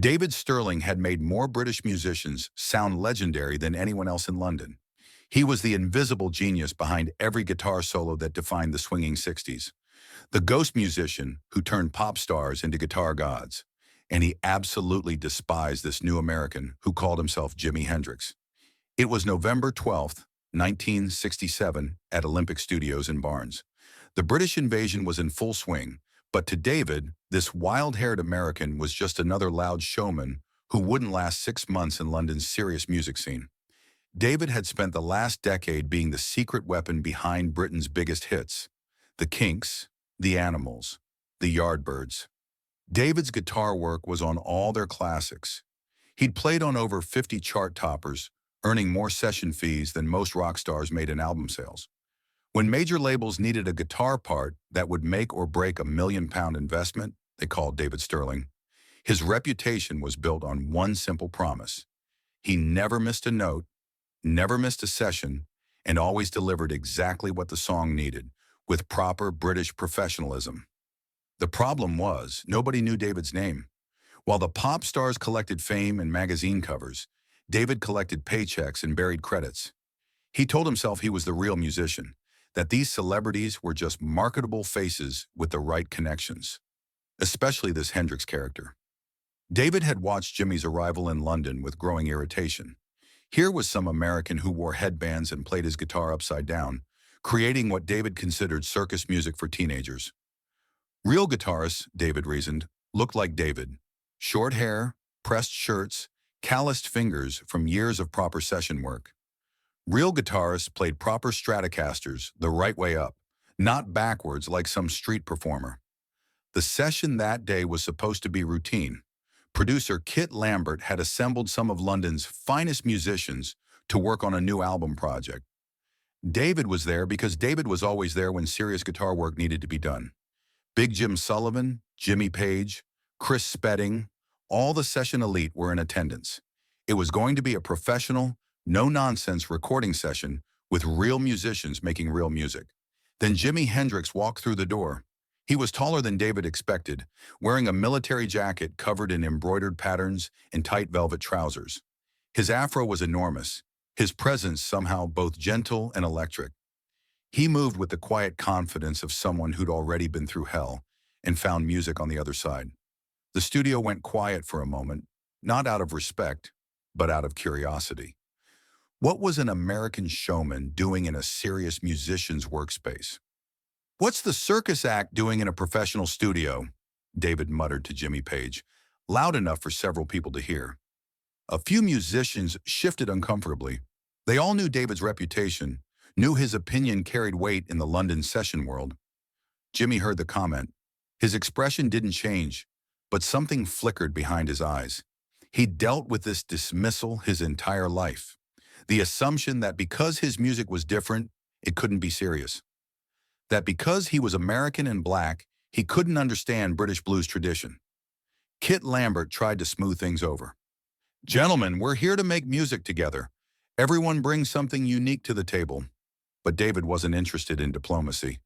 David Sterling had made more British musicians sound legendary than anyone else in London. He was the invisible genius behind every guitar solo that defined the swinging 60s. The ghost musician who turned pop stars into guitar gods. And he absolutely despised this new American who called himself Jimi Hendrix. It was November 12th, 1967, at Olympic Studios in Barnes. The British invasion was in full swing, but to David, this wild-haired American was just another loud showman who wouldn't last 6 months in London's serious music scene. David had spent the last decade being the secret weapon behind Britain's biggest hits: the Kinks, the Animals, the Yardbirds. David's guitar work was on all their classics. He'd played on over 50 chart toppers, earning more session fees than most rock stars made in album sales. When major labels needed a guitar part that would make or break a £1 million investment, they called David Sterling. His reputation was built on one simple promise. He never missed a note, never missed a session, and always delivered exactly what the song needed, with proper British professionalism. The problem was, nobody knew David's name. While the pop stars collected fame and magazine covers, David collected paychecks and buried credits. He told himself he was the real musician, that these celebrities were just marketable faces with the right connections. Especially this Hendrix character. David had watched Jimmy's arrival in London with growing irritation. Here was some American who wore headbands and played his guitar upside down, creating what David considered circus music for teenagers. Real guitarists, David reasoned, looked like David. Short hair, pressed shirts, calloused fingers from years of proper session work. Real guitarists played proper Stratocasters the right way up, not backwards like some street performer. The session that day was supposed to be routine. Producer Kit Lambert had assembled some of London's finest musicians to work on a new album project. David was there because David was always there when serious guitar work needed to be done. Big Jim Sullivan, Jimmy Page, Chris Spedding, all the session elite were in attendance. It was going to be a professional, no-nonsense recording session with real musicians making real music. Then Jimi Hendrix walked through the door. He was taller than David expected, wearing a military jacket covered in embroidered patterns and tight velvet trousers. His afro was enormous, his presence somehow both gentle and electric. He moved with the quiet confidence of someone who'd already been through hell and found music on the other side. The studio went quiet for a moment, not out of respect, but out of curiosity. What was an American showman doing in a serious musician's workspace? "What's the circus act doing in a professional studio?" David muttered to Jimmy Page, loud enough for several people to hear. A few musicians shifted uncomfortably. They all knew David's reputation, knew his opinion carried weight in the London session world. Jimmy heard the comment. His expression didn't change, but something flickered behind his eyes. He'd dealt with this dismissal his entire life. The assumption that because his music was different, it couldn't be serious. That because he was American and black, he couldn't understand British blues tradition. Kit Lambert tried to smooth things over. "Gentlemen, we're here to make music together. Everyone brings something unique to the table." But David wasn't interested in diplomacy.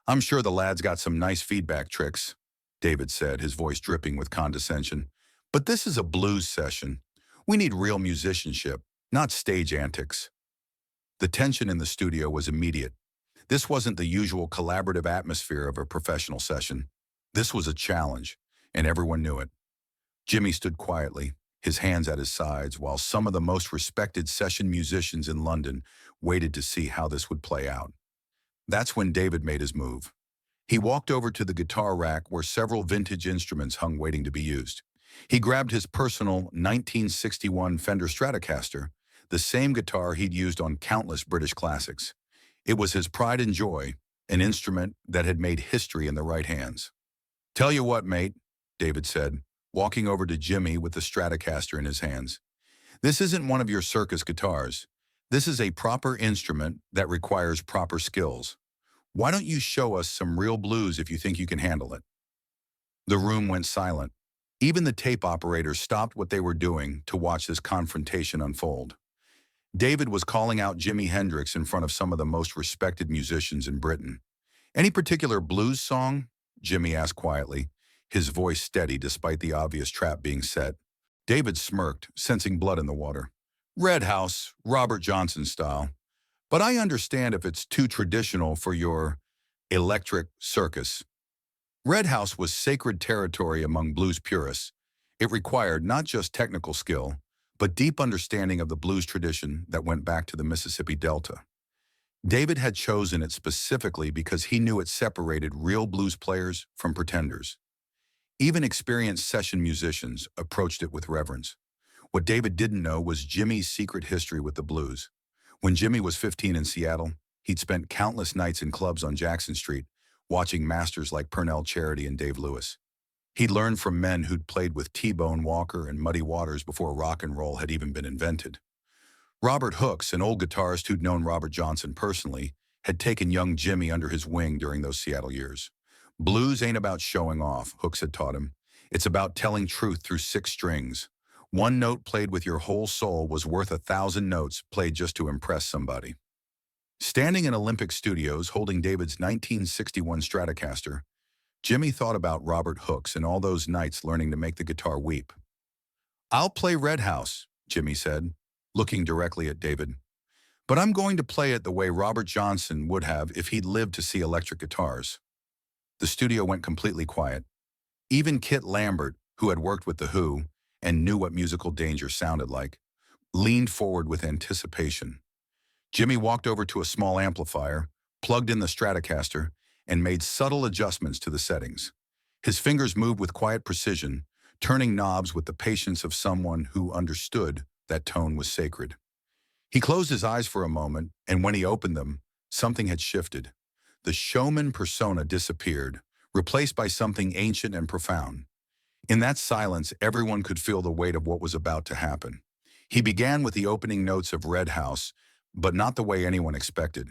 "I'm sure the lads got some nice feedback tricks," David said, his voice dripping with condescension. "But this is a blues session. We need real musicianship, not stage antics." The tension in the studio was immediate. This wasn't the usual collaborative atmosphere of a professional session. This was a challenge, and everyone knew it. Jimmy stood quietly, his hands at his sides, while some of the most respected session musicians in London waited to see how this would play out. That's when David made his move. He walked over to the guitar rack where several vintage instruments hung waiting to be used. He grabbed his personal 1961 Fender Stratocaster, the same guitar he'd used on countless British classics. It was his pride and joy, an instrument that had made history in the right hands. "Tell you what, mate," David said, walking over to Jimmy with the Stratocaster in his hands. "This isn't one of your circus guitars. This is a proper instrument that requires proper skills. Why don't you show us some real blues if you think you can handle it?" The room went silent. Even the tape operators stopped what they were doing to watch this confrontation unfold. David was calling out Jimi Hendrix in front of some of the most respected musicians in Britain. "Any particular blues song?" Jimmy asked quietly, his voice steady despite the obvious trap being set. David smirked, sensing blood in the water. Red House, Robert Johnson style. But I understand if it's too traditional for your electric circus. Red House was sacred territory among blues purists. It required not just technical skill, but deep understanding of the blues tradition that went back to the Mississippi Delta. David had chosen it specifically because he knew it separated real blues players from pretenders. Even experienced session musicians approached it with reverence. What David didn't know was Jimmy's secret history with the blues. When Jimmy was 15 in Seattle, he'd spent countless nights in clubs on Jackson Street, watching masters like Pernell Charity and Dave Lewis. He'd learned from men who'd played with T-Bone Walker and Muddy Waters before rock and roll had even been invented. Robert Hooks, an old guitarist who'd known Robert Johnson personally, had taken young Jimmy under his wing during those Seattle years. Blues ain't about showing off, Hooks had taught him. It's about telling truth through 6 strings. One note played with your whole soul was worth 1,000 notes played just to impress somebody. Standing in Olympic Studios holding David's 1961 Stratocaster, Jimmy thought about Robert Hooks and all those nights learning to make the guitar weep. I'll play Red House, Jimmy said, looking directly at David. But I'm going to play it the way Robert Johnson would have if he'd lived to see electric guitars. The studio went completely quiet. Even Kit Lambert, who had worked with The Who and knew what musical danger sounded like, leaned forward with anticipation. Jimmy walked over to a small amplifier, plugged in the Stratocaster, and made subtle adjustments to the settings. His fingers moved with quiet precision, turning knobs with the patience of someone who understood that tone was sacred. He closed his eyes for a moment, and when he opened them, something had shifted. The showman persona disappeared, replaced by something ancient and profound. In that silence, everyone could feel the weight of what was about to happen. He began with the opening notes of Red House, but not the way anyone expected.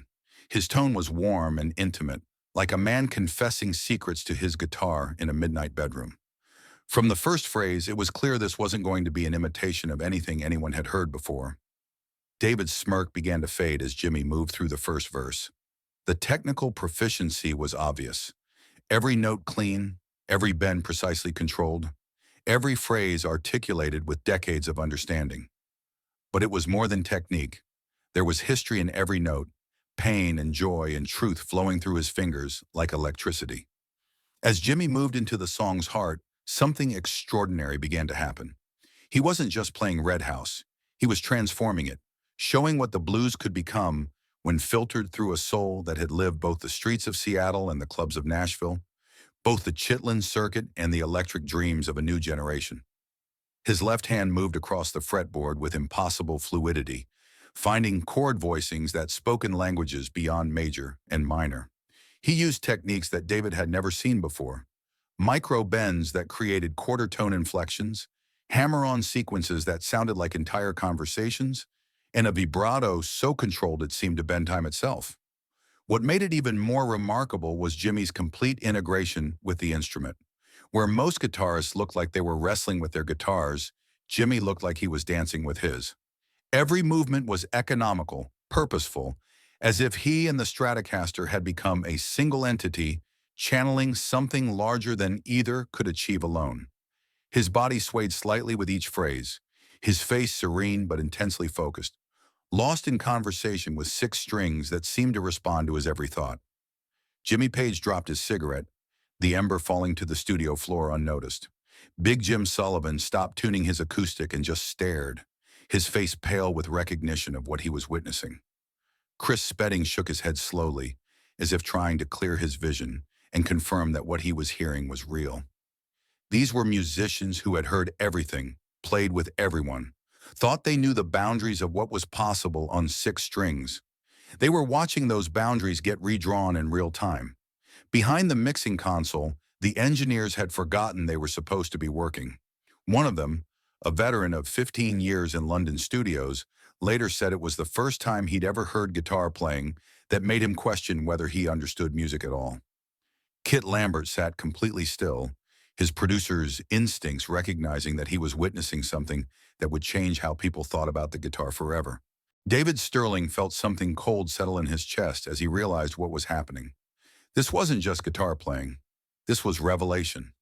His tone was warm and intimate, like a man confessing secrets to his guitar in a midnight bedroom. From the first phrase, it was clear this wasn't going to be an imitation of anything anyone had heard before. David's smirk began to fade as Jimmy moved through the first verse. The technical proficiency was obvious. Every note clean, every bend precisely controlled, every phrase articulated with decades of understanding. But it was more than technique. There was history in every note, pain and joy and truth flowing through his fingers like electricity. As Jimmy moved into the song's heart, something extraordinary began to happen. He wasn't just playing Red House. He was transforming it, showing what the blues could become when filtered through a soul that had lived both the streets of Seattle and the clubs of Nashville, both the Chitlin circuit and the electric dreams of a new generation. His left hand moved across the fretboard with impossible fluidity, finding chord voicings that spoke in languages beyond major and minor. He used techniques that David had never seen before, micro bends that created quarter tone inflections, hammer-on sequences that sounded like entire conversations, and a vibrato so controlled it seemed to bend time itself. What made it even more remarkable was Jimmy's complete integration with the instrument. Where most guitarists looked like they were wrestling with their guitars, Jimmy looked like he was dancing with his. Every movement was economical, purposeful, as if he and the Stratocaster had become a single entity, channeling something larger than either could achieve alone. His body swayed slightly with each phrase, his face serene but intensely focused, lost in conversation with 6 strings that seemed to respond to his every thought. Jimmy Page dropped his cigarette, the ember falling to the studio floor unnoticed. Big Jim Sullivan stopped tuning his acoustic and just stared, his face pale with recognition of what he was witnessing. Chris Spedding shook his head slowly, as if trying to clear his vision and confirm that what he was hearing was real. These were musicians who had heard everything, played with everyone, thought they knew the boundaries of what was possible on 6 strings. They were watching those boundaries get redrawn in real time. Behind the mixing console, the engineers had forgotten they were supposed to be working. One of them, a veteran of 15 years in London studios, later said it was the first time he'd ever heard guitar playing that made him question whether he understood music at all. Kit Lambert sat completely still, his producer's instincts recognizing that he was witnessing something that would change how people thought about the guitar forever. David Sterling felt something cold settle in his chest as he realized what was happening. This wasn't just guitar playing. This was revelation.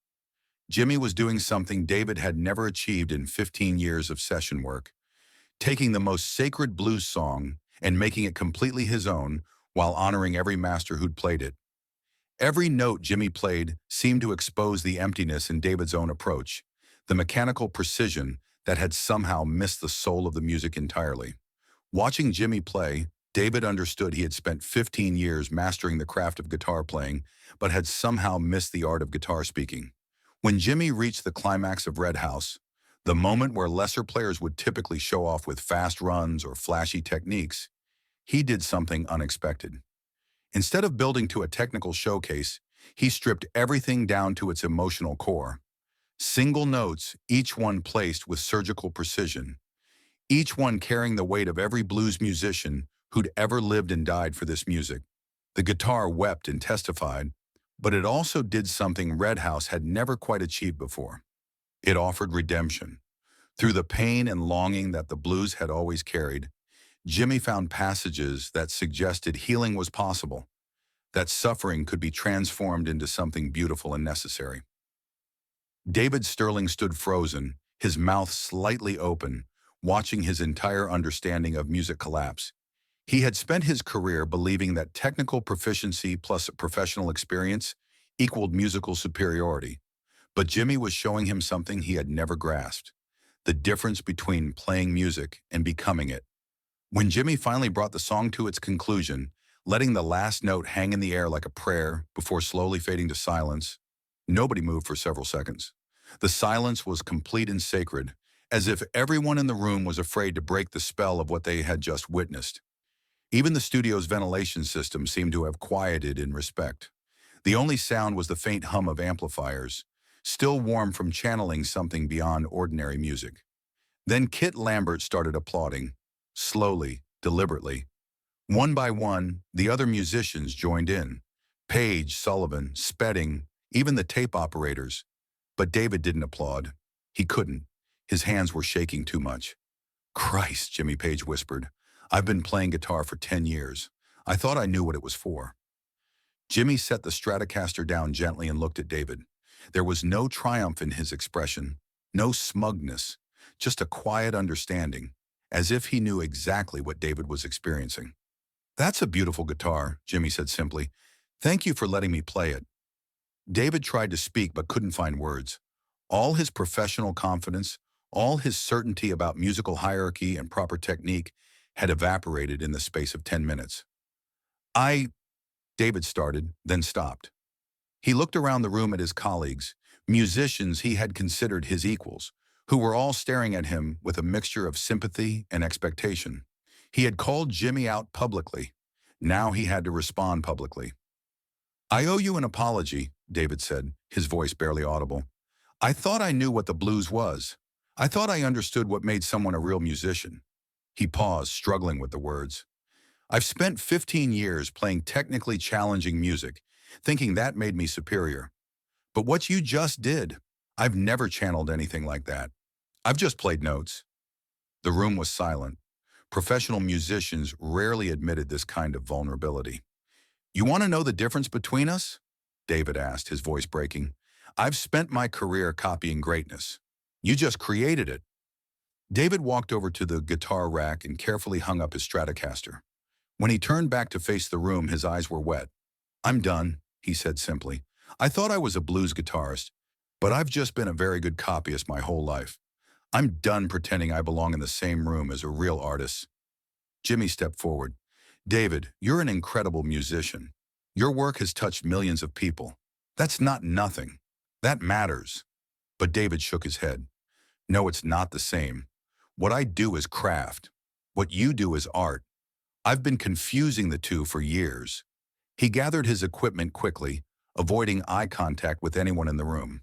Jimi was doing something David had never achieved in 15 years of session work, taking the most sacred blues song and making it completely his own while honoring every master who'd played it. Every note Jimi played seemed to expose the emptiness in David's own approach, the mechanical precision that had somehow missed the soul of the music entirely. Watching Jimi play, David understood he had spent 15 years mastering the craft of guitar playing, but had somehow missed the art of guitar speaking. When Jimi reached the climax of Red House, the moment where lesser players would typically show off with fast runs or flashy techniques, he did something unexpected. Instead of building to a technical showcase, he stripped everything down to its emotional core. Single notes, each one placed with surgical precision, each one carrying the weight of every blues musician who'd ever lived and died for this music. The guitar wept and testified, but it also did something Red House had never quite achieved before. It offered redemption. Through the pain and longing that the blues had always carried, Jimi found passages that suggested healing was possible, that suffering could be transformed into something beautiful and necessary. David Sterling stood frozen, his mouth slightly open, watching his entire understanding of music collapse. He had spent his career believing that technical proficiency plus professional experience equaled musical superiority, but Jimi was showing him something he had never grasped: the difference between playing music and becoming it. When Jimi finally brought the song to its conclusion, letting the last note hang in the air like a prayer before slowly fading to silence, nobody moved for several seconds. The silence was complete and sacred, as if everyone in the room was afraid to break the spell of what they had just witnessed. Even the studio's ventilation system seemed to have quieted in respect. The only sound was the faint hum of amplifiers, still warm from channeling something beyond ordinary music. Then Kit Lambert started applauding, slowly, deliberately. One by one, the other musicians joined in. Page, Sullivan, Spedding, even the tape operators. But David didn't applaud. He couldn't. His hands were shaking too much. "Christ," Jimmy Page whispered. "I've been playing guitar for 10 years. I thought I knew what it was for." Jimi set the Stratocaster down gently and looked at David. There was no triumph in his expression, no smugness, just a quiet understanding, as if he knew exactly what David was experiencing. "That's a beautiful guitar," Jimi said simply. "Thank you for letting me play it." David tried to speak but couldn't find words. All his professional confidence, all his certainty about musical hierarchy and proper technique had evaporated in the space of 10 minutes. "I—" David started, then stopped. He looked around the room at his colleagues, musicians he had considered his equals, who were all staring at him with a mixture of sympathy and expectation. He had called Jimi out publicly. Now he had to respond publicly. "I owe you an apology," David said, his voice barely audible. "I thought I knew what the blues was. I thought I understood what made someone a real musician." He paused, struggling with the words. "I've spent 15 years playing technically challenging music, thinking that made me superior. But what you just did, I've never channeled anything like that. I've just played notes." The room was silent. Professional musicians rarely admitted this kind of vulnerability. "You want to know the difference between us?" David asked, his voice breaking. "I've spent my career copying greatness. You just created it." David walked over to the guitar rack and carefully hung up his Stratocaster. When he turned back to face the room, his eyes were wet. "I'm done," he said simply. "I thought I was a blues guitarist, but I've just been a very good copyist my whole life. I'm done pretending I belong in the same room as a real artist." Jimi stepped forward. "David, you're an incredible musician. Your work has touched millions of people. That's not nothing. That matters." But David shook his head. "No, it's not the same. What I do is craft. What you do is art. I've been confusing the two for years." He gathered his equipment quickly, avoiding eye contact with anyone in the room.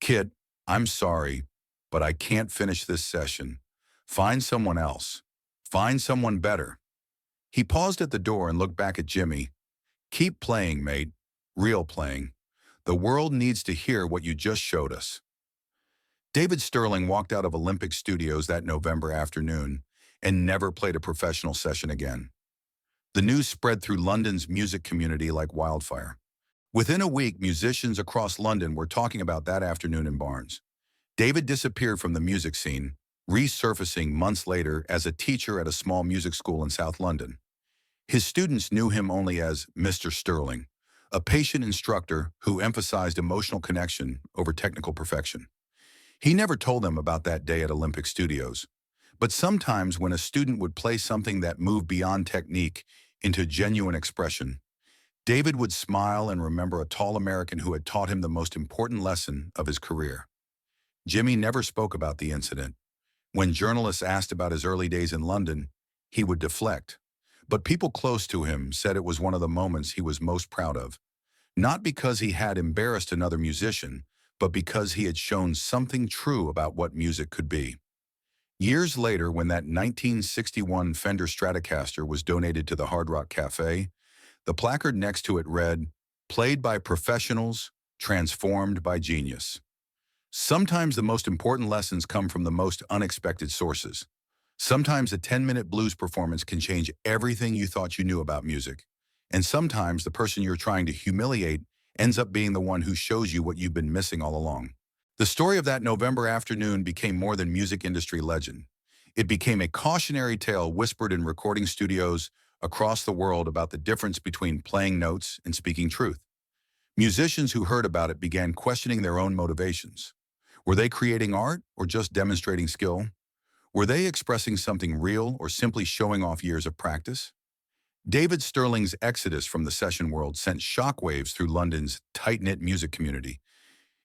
"Kit, I'm sorry, but I can't finish this session. Find someone else. Find someone better." He paused at the door and looked back at Jimi. "Keep playing, mate. Real playing. The world needs to hear what you just showed us." David Sterling walked out of Olympic Studios that November afternoon and never played a professional session again. The news spread through London's music community like wildfire. Within a week, musicians across London were talking about that afternoon in Barnes. David disappeared from the music scene, resurfacing months later as a teacher at a small music school in South London. His students knew him only as Mr. Sterling, a patient instructor who emphasized emotional connection over technical perfection. He never told them about that day at Olympic Studios. But sometimes when a student would play something that moved beyond technique into genuine expression, David would smile and remember a tall American who had taught him the most important lesson of his career. Jimmy never spoke about the incident. When journalists asked about his early days in London, he would deflect. But people close to him said it was one of the moments he was most proud of. Not because he had embarrassed another musician, but because he had shown something true about what music could be. Years later, when that 1961 Fender Stratocaster was donated to the Hard Rock Cafe, the placard next to it read, "Played by professionals, transformed by genius." Sometimes the most important lessons come from the most unexpected sources. Sometimes a 10-minute blues performance can change everything you thought you knew about music. And sometimes the person you're trying to humiliate ends up being the one who shows you what you've been missing all along. The story of that November afternoon became more than music industry legend. It became a cautionary tale whispered in recording studios across the world about the difference between playing notes and speaking truth. Musicians who heard about it began questioning their own motivations. Were they creating art or just demonstrating skill? Were they expressing something real or simply showing off years of practice? David Sterling's exodus from the session world sent shockwaves through London's tight-knit music community.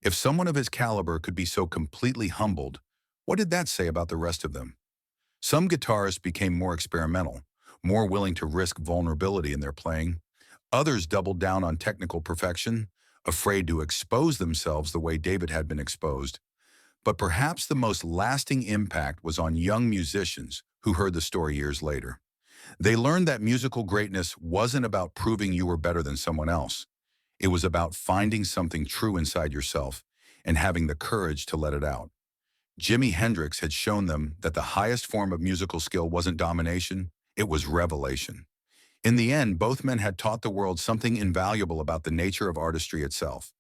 If someone of his caliber could be so completely humbled, what did that say about the rest of them? Some guitarists became more experimental, more willing to risk vulnerability in their playing. Others doubled down on technical perfection, afraid to expose themselves the way David had been exposed. But perhaps the most lasting impact was on young musicians who heard the story years later. They learned that musical greatness wasn't about proving you were better than someone else. It was about finding something true inside yourself and having the courage to let it out. Jimi Hendrix had shown them that the highest form of musical skill wasn't domination, it was revelation. In the end, both men had taught the world something invaluable about the nature of artistry itself.